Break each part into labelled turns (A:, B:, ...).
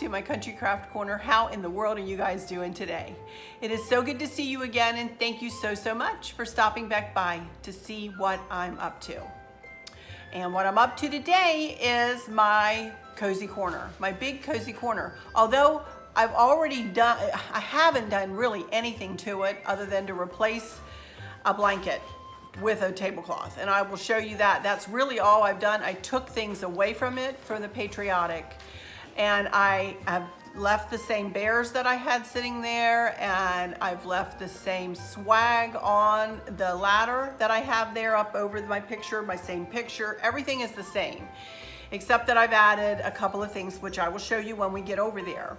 A: My Country Craft Corner. How in the world are you guys doing today? It is so good to see you again, and thank you so much for stopping back by to see what I'm up to. And what I'm up to today is my cozy corner, my big cozy corner. Although I haven't done really anything to it other than to replace a blanket with a tablecloth, and I will show you that. That's really all I've done. I took things away from it for the patriotic, and I have left the same bears that I had sitting there, and I've left the same swag on the ladder that I have there up over my picture, my same picture. Everything is the same, except that I've added a couple of things, which I will show you when we get over there.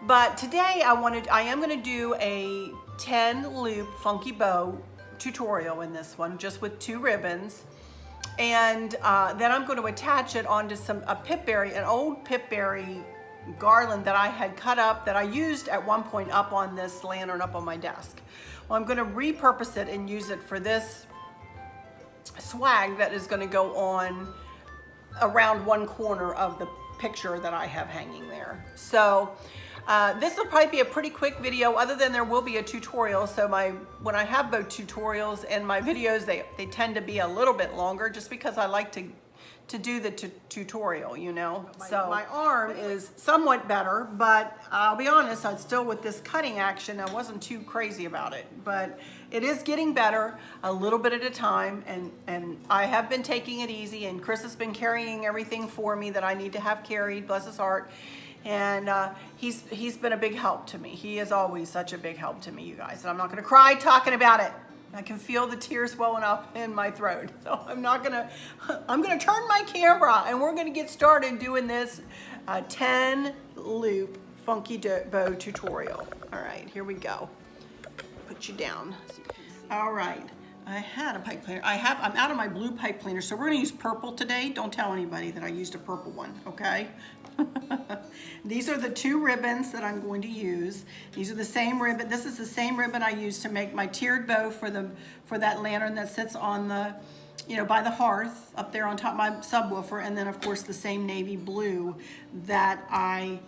A: But today I am gonna do a 10 loop funky bow tutorial in this one, just with 2 ribbons. And then I'm going to attach it onto an old pipberry garland that I had cut up, that I used at one point up on this lantern up on my desk. Well, I'm going to repurpose it and use it for this swag that is going to go on around one corner of the picture that I have hanging there. So this will probably be a pretty quick video, other than there will be a tutorial. So when I have both tutorials and my videos, they tend to be a little bit longer, just because I like to do the tutorial, you know. So my arm is somewhat better, but I'll be honest, I'm still with this cutting action. I wasn't too crazy about it, but it is getting better a little bit at a time, and I have been taking it easy, and Chris has been carrying everything for me that I need to have carried, bless his heart. And he's been a big help to me. He is always such a big help to me, you guys. And I'm not gonna cry talking about it. I can feel the tears welling up in my throat. So I'm gonna turn my camera, and we're gonna get started doing this 10 loop funky bow tutorial. All right, here we go. Put you down so you can see. All right, I had a pipe cleaner. I'm out of my blue pipe cleaner, so we're gonna use purple today. Don't tell anybody that I used a purple one, okay? These are the 2 ribbons that I'm going to use. These are the same ribbon. This is the same ribbon I used to make my tiered bow for that lantern that sits on the, by the hearth up there on top of my subwoofer. And then of course the same navy blue that I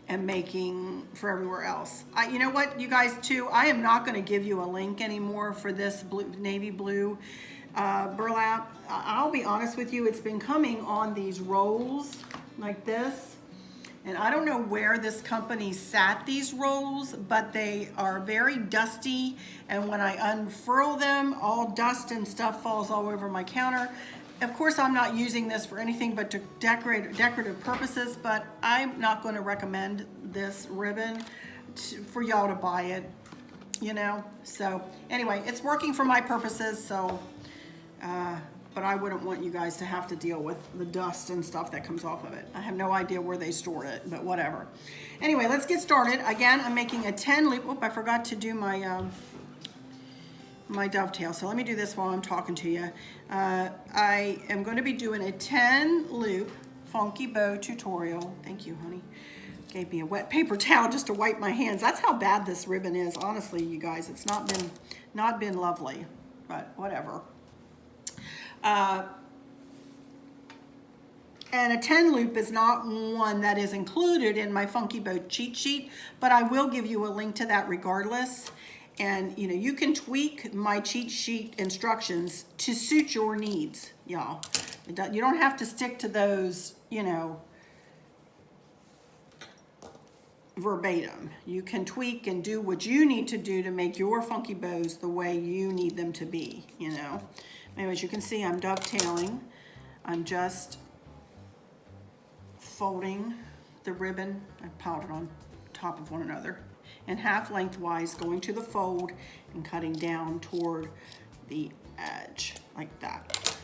A: am making for everywhere else. You know what, you guys, too, I am not going to give you a link anymore for this navy blue burlap. I'll be honest with you, it's been coming on these rolls like this. And I don't know where this company sat these rolls, but they are very dusty. And when I unfurl them, all dust and stuff falls all over my counter. Of course, I'm not using this for anything but to decorative purposes, but I'm not going to recommend this ribbon for y'all to buy it, So anyway, it's working for my purposes, so but I wouldn't want you guys to have to deal with the dust and stuff that comes off of it. I have no idea where they stored it, but whatever. Anyway, let's get started. Again, I'm making a 10 loop. I forgot to do my my dovetail, so let me do this while I'm talking to you. I am going to be doing a 10 loop funky bow tutorial. Thank you, honey. Gave me a wet paper towel just to wipe my hands. That's how bad this ribbon is, honestly, you guys. It's not been lovely, but whatever. And a 10 loop is not one that is included in my funky bow cheat sheet, but I will give you a link to that regardless. And you can tweak my cheat sheet instructions to suit your needs, y'all. You don't have to stick to those, verbatim. You can tweak and do what you need to do to make your funky bows the way you need them to be, Anyway, as you can see, I'm dovetailing. I'm just folding the ribbon. I piled it on top of one another, and half lengthwise, going to the fold and cutting down toward the edge like that.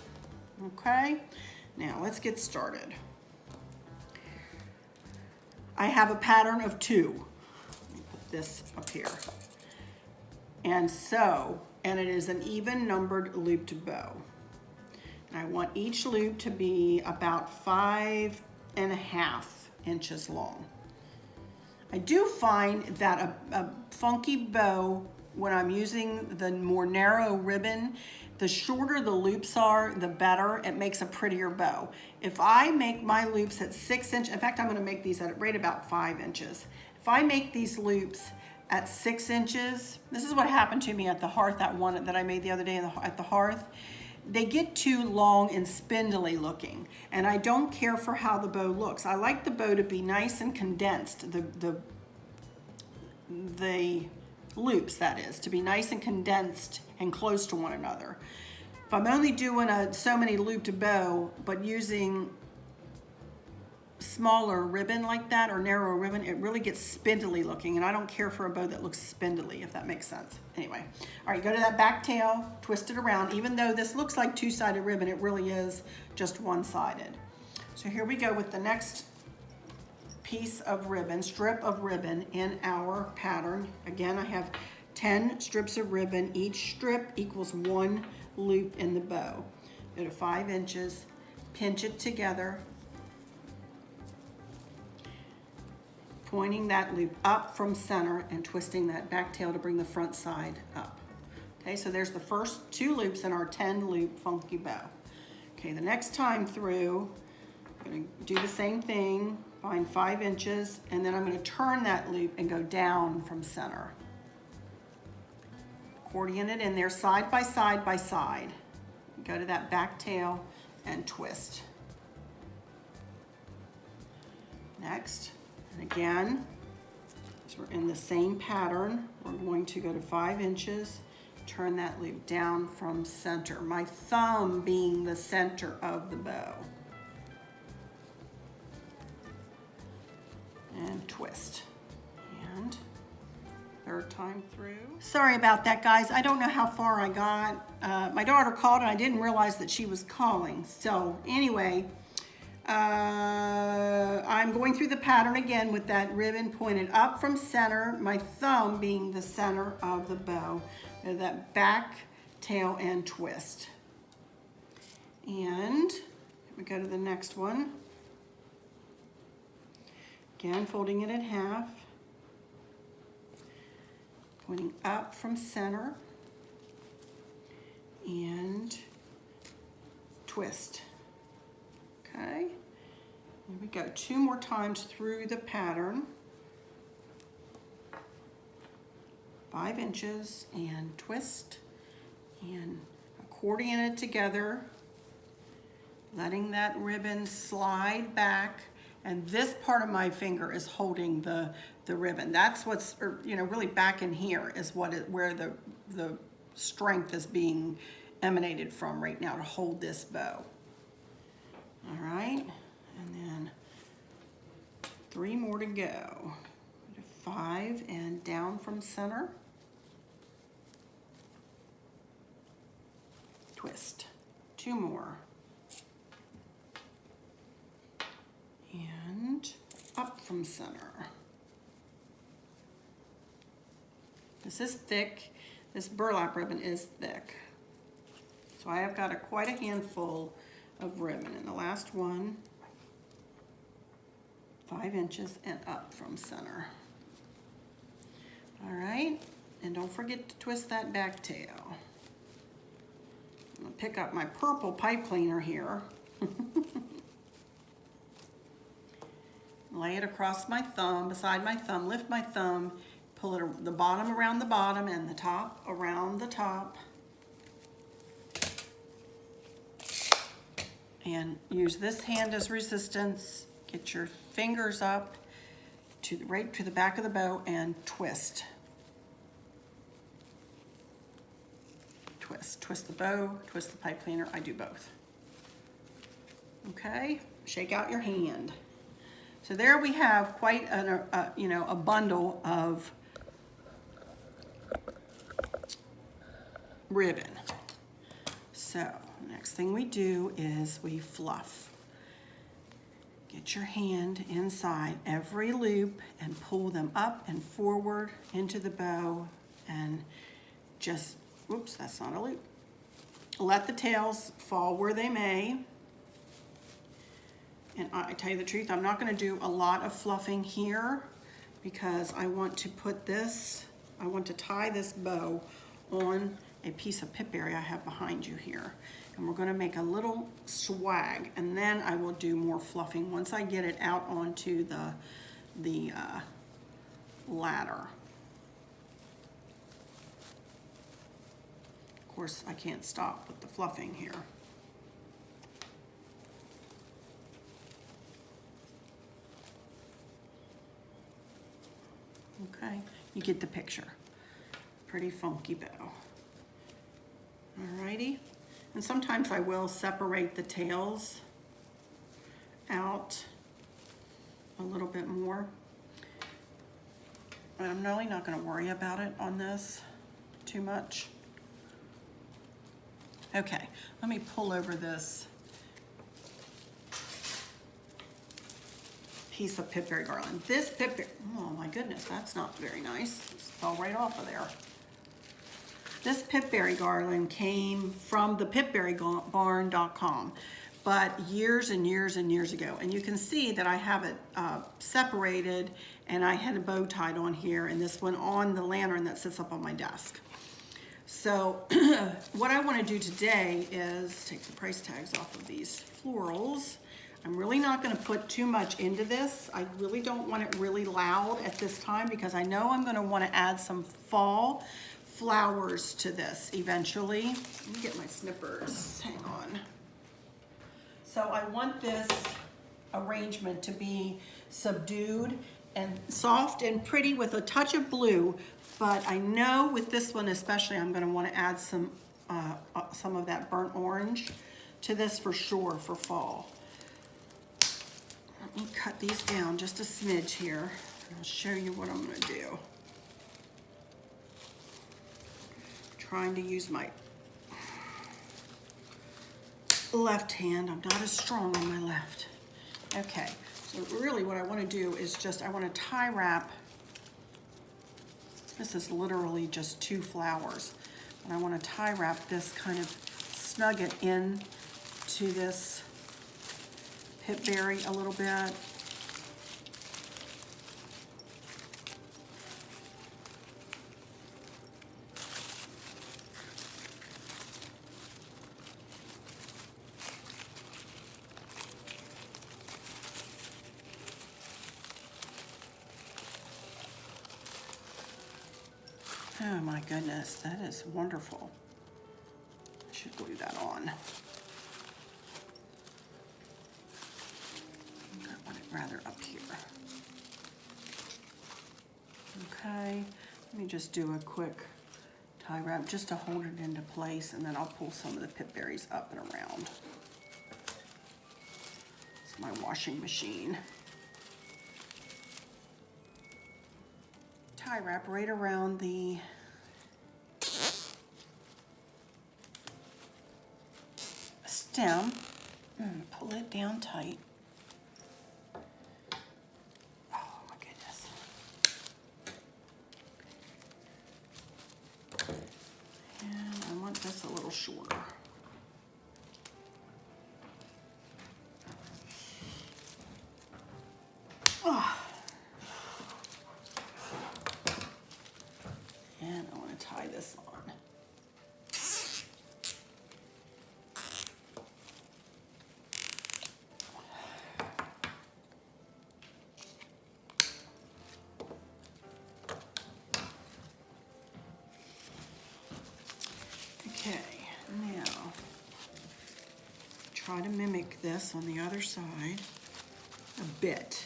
A: Okay, now let's get started. I have a pattern of 2. Let me put this up here. And it is an even numbered looped bow. I want each loop to be about 5.5 inches long. I do find that a funky bow, when I'm using the more narrow ribbon, the shorter the loops are, the better. It makes a prettier bow. If I make my loops at 6 inches, in fact, I'm gonna make these at right about 5 inches. If I make these loops at 6 inches, this is what happened to me at the hearth, that one that I made the other day at the hearth. They get too long and spindly looking, and I don't care for how the bow looks. I like the bow to be nice and condensed, the loops, that is, to be nice and condensed and close to one another. If I'm only doing so many looped bow, but using smaller ribbon like that, or narrow ribbon, it really gets spindly looking, and I don't care for a bow that looks spindly, if that makes sense. Anyway, all right, go to that back tail, twist it around. Even though this looks like two-sided ribbon, it really is just one-sided. So here we go with the next piece of ribbon, strip of ribbon in our pattern. Again, I have 10 strips of ribbon. Each strip equals 1 loop in the bow. Go to 5 inches, pinch it together, pointing that loop up from center and twisting that back tail to bring the front side up. Okay, so there's the first 2 loops in our 10 loop funky bow. Okay, the next time through, I'm gonna do the same thing, find 5 inches, and then I'm gonna turn that loop and go down from center. Accordion it in there side by side by side. Go to that back tail and twist. Next. And again, as we're in the same pattern, we're going to go to 5 inches, turn that loop down from center, my thumb being the center of the bow. And twist. And third time through. Sorry about that, guys. I don't know how far I got. My daughter called and I didn't realize that she was calling. So anyway, I'm going through the pattern again with that ribbon pointed up from center, my thumb being the center of the bow. That back tail and twist. And we go to the next one. Again, folding it in half, pointing up from center, and twist. Okay, here we go. 2 more times through the pattern. 5 inches and twist and accordion it together, letting that ribbon slide back. And this part of my finger is holding the ribbon. That's what's, really back in here is where the strength is being emanated from right now to hold this bow. All right, and then 3 more to go. 5 and down from center. Twist. 2 more. And up from center. This is thick. This burlap ribbon is thick. So I have got quite a handful of ribbon. And the last one, 5 inches and up from center. All right, and don't forget to twist that back tail. I'm gonna pick up my purple pipe cleaner here. Lay it across my thumb, beside my thumb, lift my thumb, pull it the bottom around the bottom and the top around the top. And use this hand as resistance. Get your fingers up right to the back of the bow and twist. Twist. Twist the bow, twist the pipe cleaner. I do both. Okay, shake out your hand. So there we have quite a bundle of ribbon. So next thing we do is we fluff. Get your hand inside every loop and pull them up and forward into the bow and just, whoops, that's not a loop. let the tails fall where they may. And I tell you the truth, I'm not going to do a lot of fluffing here because I want to I want to tie this bow on a piece of pipberry I have behind you here. And we're going to make a little swag, and then I will do more fluffing once I get it out onto the ladder. Of course, I can't stop with the fluffing here. Okay, you get the picture. Pretty funky bow. Alrighty, and sometimes I will separate the tails out a little bit more. But I'm really not going to worry about it on this too much. Okay, let me pull over this piece of pipberry garland. This pipberry, oh my goodness, that's not very nice. It fell right off of there. This pipberry garland came from the pipberrybarn.com, but years and years and years ago. And you can see that I have it separated, and I had a bow tied on here, and this went on the lantern that sits up on my desk. So what I want to do today is take the price tags off of these florals. I'm really not going to put too much into this. I really don't want it really loud at this time because I know I'm going to want to add some fall flowers to this eventually. Let me get my snippers, hang on. So I want this arrangement to be subdued and soft and pretty with a touch of blue, but I know with this one especially I'm going to want to add some of that burnt orange to this for sure for fall. Let me cut these down just a smidge here, and I'll show you what I'm going to do. Trying to use my left hand. I'm not as strong on my left. Okay, so really what I want to do is I want to tie wrap. This is literally just 2 flowers. And I want to tie wrap this, kind of snug it in to this pipberry a little bit. Oh my goodness, that is wonderful. I should glue that on. I want it rather up here. Okay, let me just do a quick tie wrap just to hold it into place, and then I'll pull some of the pipberries up and around. It's my washing machine. Tie wrap right around the stem and pull it down tight. Oh my goodness. And I want this a little shorter. Oh. And I want to tie this on. Okay, now try to mimic this on the other side a bit.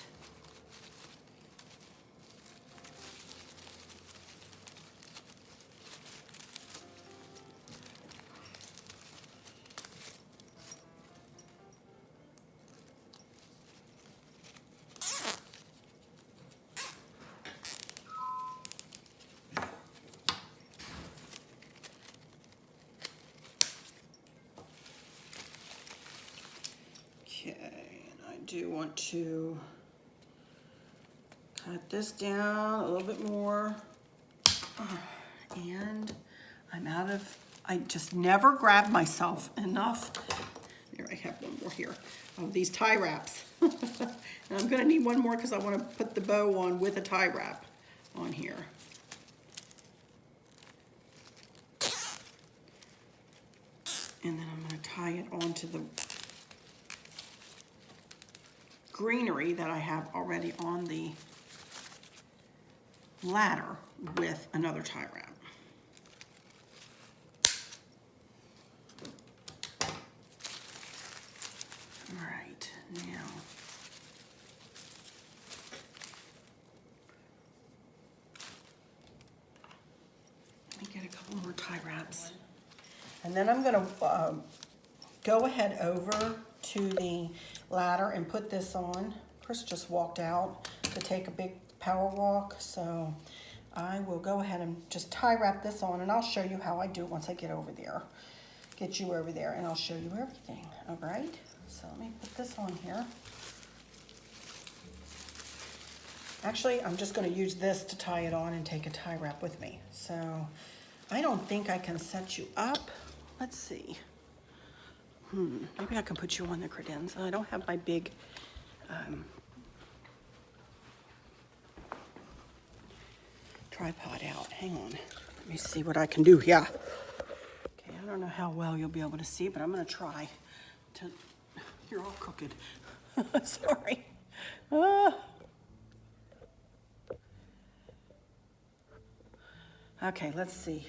A: Okay, and I do want to cut this down a little bit more. And I just never grab myself enough. Here, I have one more here of these tie wraps. And I'm gonna need one more because I want to put the bow on with a tie wrap on here. And then I'm gonna tie it onto the greenery that I have already on the ladder with another tie wrap. All right, now let me get a couple more tie wraps. And then I'm gonna go ahead over to the ladder and put this on. Chris just walked out to take a big power walk, so I will go ahead and just tie wrap this on, and I'll show you how I do it once I get over there. Get you over there, and I'll show you everything, all right? So let me put this on here. Actually, I'm just gonna use this to tie it on and take a tie wrap with me. So I don't think I can set you up. Let's see. Maybe I can put you on the credenza. I don't have my big tripod out. Hang on. Let me see what I can do here. Okay, I don't know how well you'll be able to see, but I'm gonna try to. You're all crooked. Sorry. Okay, let's see.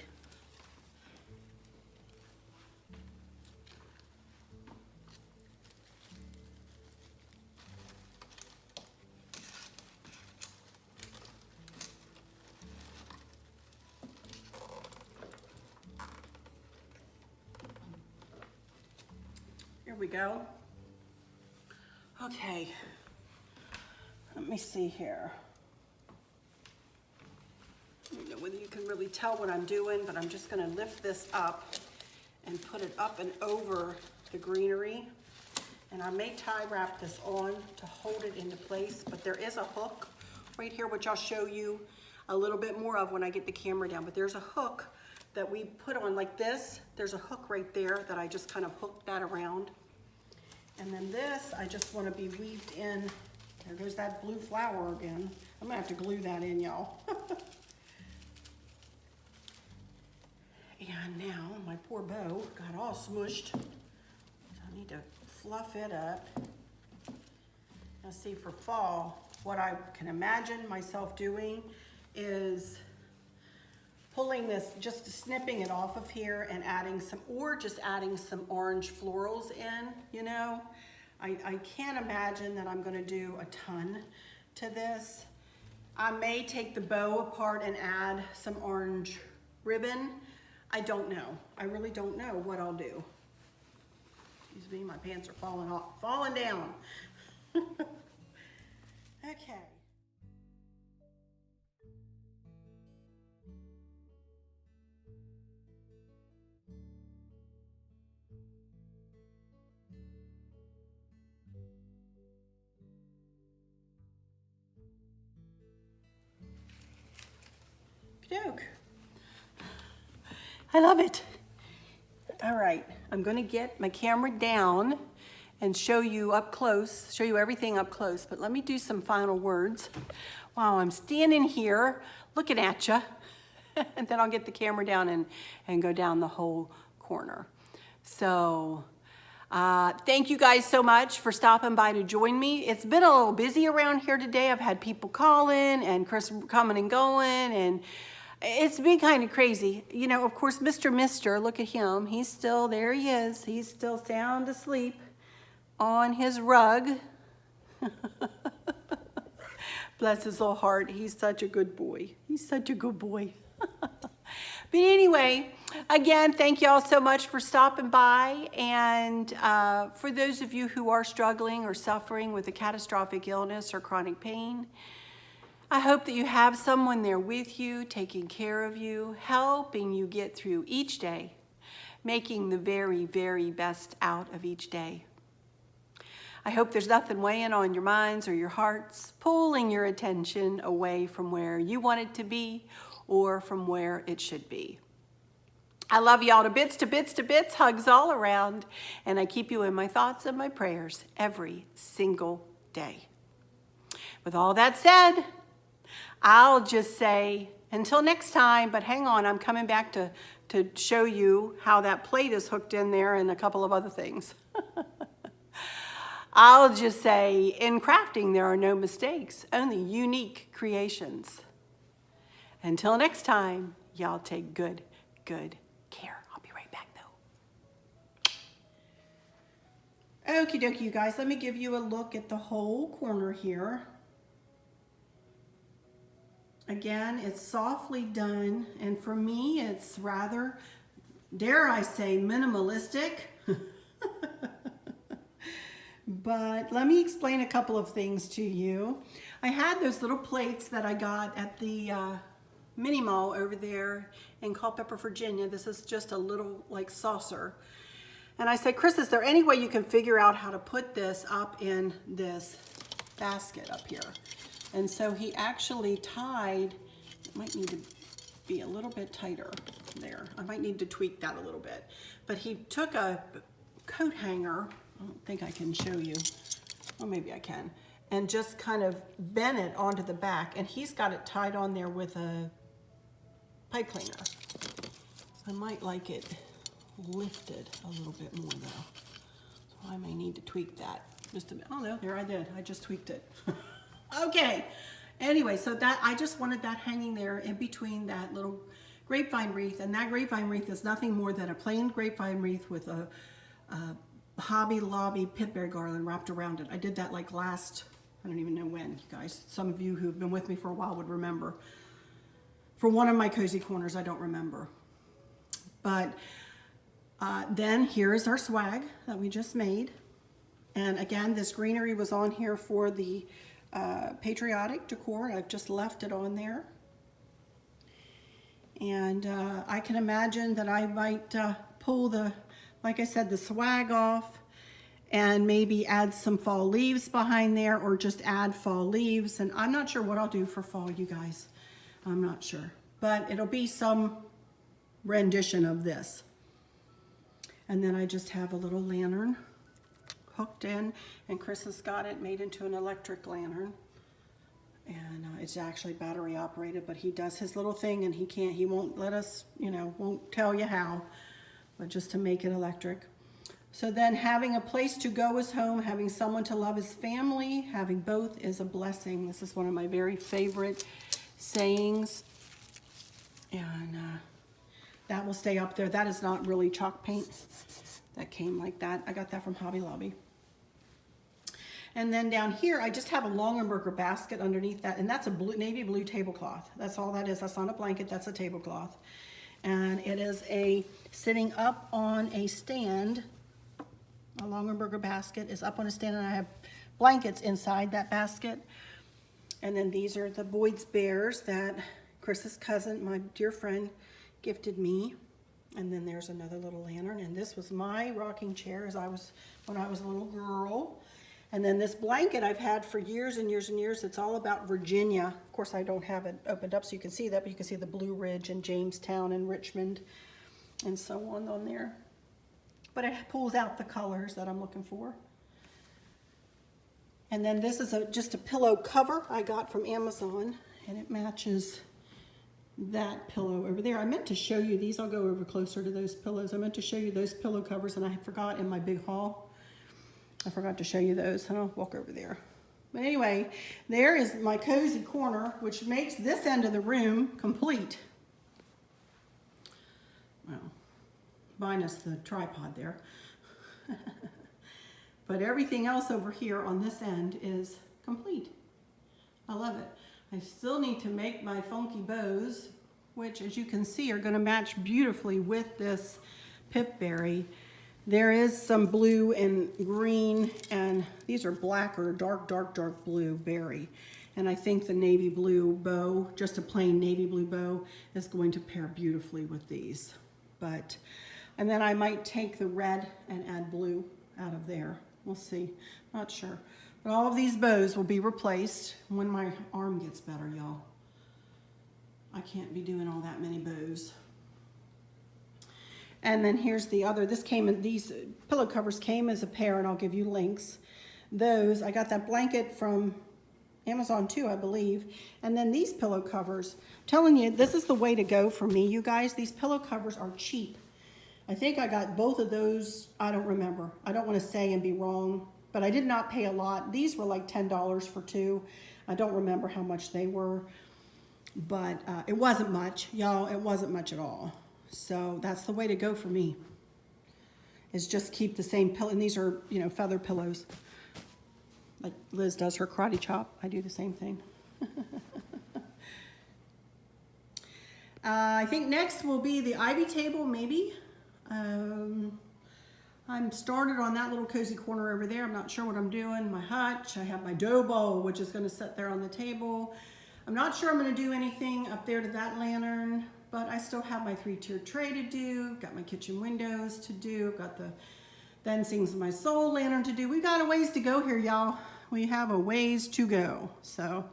A: Here we go. Okay, let me see here. I don't know whether you can really tell what I'm doing, but I'm just gonna lift this up and put it up and over the greenery. And I may tie wrap this on to hold it into place, but there is a hook right here, which I'll show you a little bit more of when I get the camera down. But there's a hook that we put on like this. There's a hook right there that I just kind of hooked that around. And then this, I just want to be weaved in. There goes that blue flower again. I'm gonna have to glue that in, y'all. And now my poor bow got all smushed. So I need to fluff it up. Now see, for fall, what I can imagine myself doing is pulling this, just snipping it off of here and adding some, or just adding some orange florals in, you know. I can't imagine that I'm gonna do a ton to this. I may take the bow apart and add some orange ribbon. I don't know. I really don't know what I'll do. Excuse me, my pants are falling off, falling down. Okay. Doke. I love it. All right, I'm gonna get my camera down and show you up close, show you everything up close, but let me do some final words while I'm standing here looking at you, and then I'll get the camera down and go down the whole corner. So, thank you guys so much for stopping by to join me. It's been a little busy around here today. I've had people calling and Chris coming and going, and it's been kind of crazy. You know, of course, Mr. Look at him. He's still, there he is. He's still sound asleep on his rug. Bless his little heart. He's such a good boy. He's such a good boy. But anyway, again, thank you all so much for stopping by. And for those of you who are struggling or suffering with a catastrophic illness or chronic pain, I hope that you have someone there with you, taking care of you, helping you get through each day, making the very, very best out of each day. I hope there's nothing weighing on your minds or your hearts, pulling your attention away from where you want it to be or from where it should be. I love y'all to bits, to bits, to bits, hugs all around. And I keep you in my thoughts and my prayers every single day. With all that said, I'll just say until next time, but hang on, I'm coming back to show you how that plate is hooked in there and a couple of other things. I'll just say, in crafting, there are no mistakes, only unique creations. Until next time, y'all take good care. I'll be right back though. Okie dokie, you guys, let me give you a look at the whole corner here. Again, it's softly done, and for me, it's rather, dare I say, minimalistic. But let me explain a couple of things to you. I had those little plates that I got at the mini mall over there in Culpeper, Virginia. This is just a little like saucer. And I said, Chris, is there any way you can figure out how to put this up in this basket up here? And so he actually tied, it might need to be a little bit tighter there. I might need to tweak that a little bit. But he took a coat hanger, I don't think I can show you, or maybe I can, and just kind of bent it onto the back, and he's got it tied on there with a pipe cleaner. I might like it lifted a little bit more though. So I may need to tweak that just a bit. Oh no, there I did, I just tweaked it. Okay, anyway, so that I just wanted that hanging there in between that little grapevine wreath, and that grapevine wreath is nothing more than a plain grapevine wreath with a Hobby Lobby pitberry garland wrapped around it. I did that like last, I don't even know when, you guys. Some of you who've been with me for a while would remember. For one of my cozy corners, I don't remember. But then here's our swag that we just made. And again, this greenery was on here for the patriotic decor. I've just left it on there. And I can imagine that I might pull the, like I said, the swag off and maybe add some fall leaves behind there, or just add fall leaves. And I'm not sure what I'll do for fall, you guys. I'm not sure. But it'll be some rendition of this. And then I just have a little lantern hooked in, and Chris has got it made into an electric lantern. And it's actually battery operated, but he does his little thing, and he won't let us, won't tell you how, but just to make it electric. So then having a place to go is home, having someone to love is family, having both is a blessing. This is one of my very favorite sayings, and that will stay up there. That is not really chalk paint. That came like that. I got that from Hobby Lobby. And then down here, I just have a Longenberger basket underneath that, and that's a navy blue tablecloth. That's all that is. That's not a blanket, that's a tablecloth. And it is sitting up on a stand. A Longenberger basket is up on a stand, and I have blankets inside that basket. And then these are the Boyd's Bears that Chris's cousin, my dear friend, gifted me. And then there's another little lantern, and this was my rocking chair when I was a little girl. And then this blanket I've had for years and years and years. It's all about Virginia. Of course, I don't have it opened up so you can see that, but you can see the Blue Ridge and Jamestown and Richmond and so on there. But it pulls out the colors that I'm looking for. And then this is just a pillow cover I got from Amazon, and it matches that pillow over there. I meant to show you these. I'll go over closer to those pillows. I meant to show you those pillow covers, and I forgot in my big haul. I forgot to show you those, and I'll walk over there. But anyway, there is my cozy corner, which makes this end of the room complete. Well, minus the tripod there. But everything else over here on this end is complete. I love it. I still need to make my funky bows, which, as you can see, are going to match beautifully with this pipberry. There is some blue and green, and these are black or dark blue berry. And I think the navy blue bow, just a plain navy blue bow, is going to pair beautifully with these. And then I might take the red and add blue out of there. We'll see, not sure. But all of these bows will be replaced when my arm gets better, y'all. I can't be doing all that many bows. And then here's the other. This came in, these pillow covers came as a pair, and I'll give you links. Those, I got that blanket from Amazon too, I believe. And then these pillow covers. I'm telling you, this is the way to go for me, you guys. These pillow covers are cheap. I think I got both of those. I don't remember. I don't want to say and be wrong, but I did not pay a lot. These were like $10 for two. I don't remember how much they were, but it wasn't much, y'all. It wasn't much at all. So that's the way to go for me, is just keep the same pillow. And these are, you know, feather pillows. Like Liz does her karate chop. I do the same thing. I think next will be the ivy table, maybe. I'm started on that little cozy corner over there. I'm not sure what I'm doing. My hutch, I have my dough bowl, which is going to sit there on the table. I'm not sure I'm going to do anything up there to that lantern, but I still have my 3-tiered tray to do. Got my kitchen windows to do. Got the Then Sings My Soul lantern to do. We got a ways to go here, y'all. We have a ways to go. So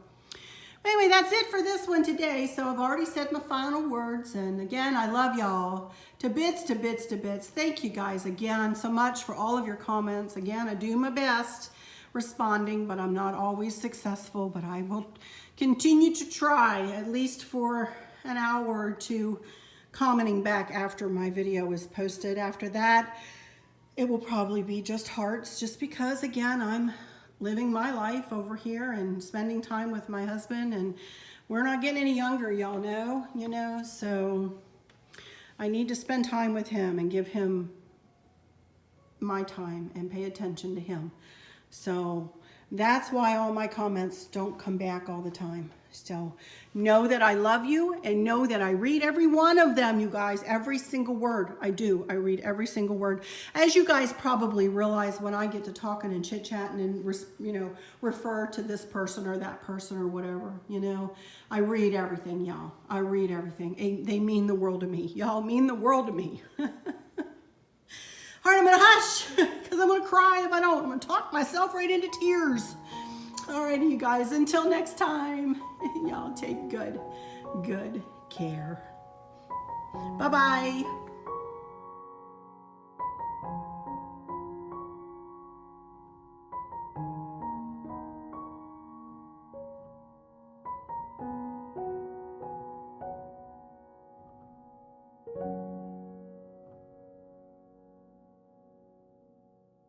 A: anyway, that's it for this one today. So I've already said my final words. And again, I love y'all to bits, to bits, to bits. Thank you guys again so much for all of your comments. Again, I do my best responding, but I'm not always successful. But I will continue to try, at least for an hour or two, commenting back after my video is posted. After that, it will probably be just hearts, just because, again, I'm living my life over here and spending time with my husband, and we're not getting any younger, y'all know, you know, so I need to spend time with him and give him my time and pay attention to him. So that's why all my comments don't come back all the time. So know that I love you, and know that I read every one of them, you guys, every single word. I do. I read every single word. As you guys probably realize, when I get to talking and chit-chatting and, you know, refer to this person or that person or whatever, you know, I read everything, y'all. I read everything. They mean the world to me. Y'all mean the world to me. All right, I'm going to hush because I'm going to cry if I don't. I'm going to talk myself right into tears. Alrighty, you guys, until next time, y'all take good care. Bye-bye.